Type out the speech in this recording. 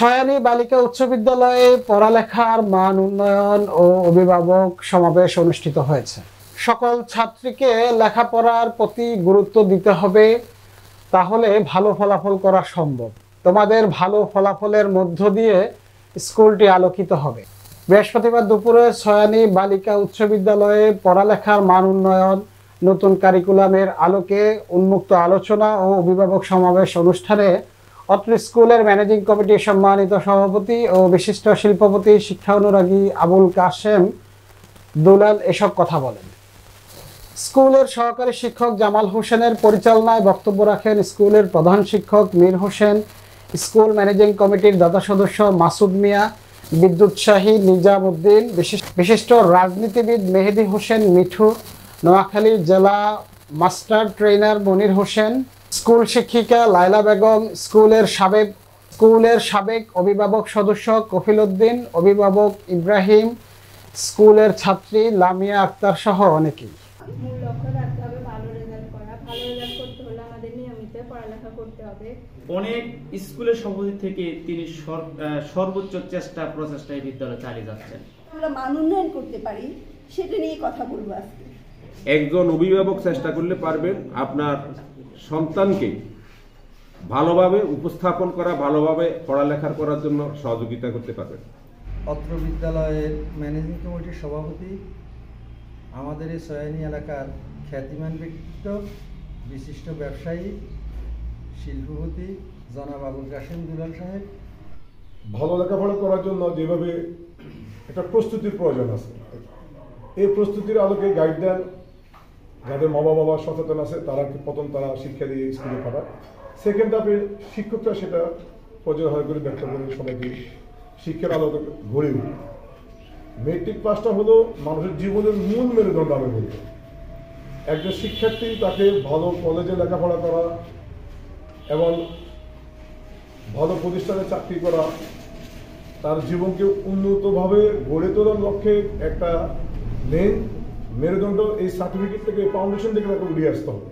ছয়ানী বালিকা উচ্চ বিদ্যালয়ে পড়ালেখার মান উন্নয়ন ও অভিভাবক সমাবেশ অনুষ্ঠিত হয়েছে। সকল ছাত্রীকে লেখাপড়ার প্রতি গুরুত্ব দিতে হবে, তাহলে ভালো ফলাফল করা সম্ভব। তোমাদের ভালো ফলাফলের মধ্য দিয়ে স্কুলটি আলোকিত হবে। বৃহস্পতিবার দুপুরে ছয়ানী বালিকা উচ্চ বিদ্যালয়ে পড়ালেখার মান উন্নয়ন, নতুন কারিকুলামের আলোকে উন্মুক্ত আলোচনা ও অভিভাবক সমাবেশ অনুষ্ঠানে অত্র স্কুলের ম্যানেজিং কমিটির সম্মানিত সভাপতি ও বিশিষ্ট শিল্পপতি শিক্ষা অনুরাগী আবুল কাশেম দুলাল এসব কথা বলেন। স্কুলের সহকারী শিক্ষক জামাল হোসেনের পরিচালনায় বক্তব্য রাখেন স্কুলের প্রধান শিক্ষক মীর হোসেন, স্কুল ম্যানেজিং কমিটির দাতা সদস্য মাসুদ মিয়া, বিদ্যুৎ শাহী নিজাম উদ্দিন, বিশিষ্ট রাজনীতিবিদ মেহেদি হোসেন মিঠু, নোয়াখালী জেলা master trainer Monir Hossain, school শিক্ষিকা লাইলা বেগম, স্কুলের সাবেক অভিভাবক সদস্য কফিল উদ্দিন, অভিভাবক ইব্রাহিম, স্কুলের ছাত্রী লামিয়া আক্তার সহ অনেকেই। মূল লক্ষ্য রাখতে হবে ভালো রেজাল্ট করা। ভালো রেজাল্ট করতে হলে আমাদের নিয়মিত পড়ালেখা করতে হবে। অনেক স্কুলের সভাপতি থেকে তিনি সর্বোচ্চ প্রচেষ্টা এই বিদ্যালয়ে চালিয়ে যাচ্ছেন। আমরা মান উন্নয়ন করতে পারি সেটা নিয়ে কথা বলবো আজকে। একজন অভিভাবক চেষ্টা করলে পারবেন আপনার সন্তানকে ভালোভাবে উপস্থাপন করা, ভালোভাবে পড়ালেখা করার জন্য সহযোগিতা করতে পারবেন। অত্র বিদ্যালয়ের ম্যানেজিং কমিটির সভাপতি, আমাদের এই ছয়ানী এলাকার খ্যাতিমান ব্যক্তিত্ব, বিশিষ্ট ব্যবসায়ী, শিল্পপতি জনাব আবুল কাশেম দুলাল সাহেব। ভালো লেখাপড়া করার জন্য যেভাবে একটা প্রস্তুতির প্রয়োজন আছে, এই প্রস্তুতির আলোকে গাইড দেন যাদের মা বাবা সচেতন আছে, তারা প্রথম তারা শিক্ষা দিয়ে স্কুলে পাঠায়। সেকেন্ড ধাপে শিক্ষকরা সেটা পর্যায় করে ব্যাখ্যা করে সবাইকে শিক্ষার আলোকে গড়ে উঠে। মেট্রিক পাসটা হলো মানুষের জীবনের মূল মেরুদণ্ড। আমি বলব একজন শিক্ষার্থী তাকে ভালো কলেজে লেখাপড়া করা এবং ভালো প্রতিষ্ঠানে চাকরি করা, তার জীবনকে উন্নতভাবে গড়ে তোলার লক্ষ্যে একটা মেন মেরুদণ্ড। এই সার্টিফিকেট থেকে, ফাউন্ডেশন থেকে তাকে উঠিয়ে আসতে হবে।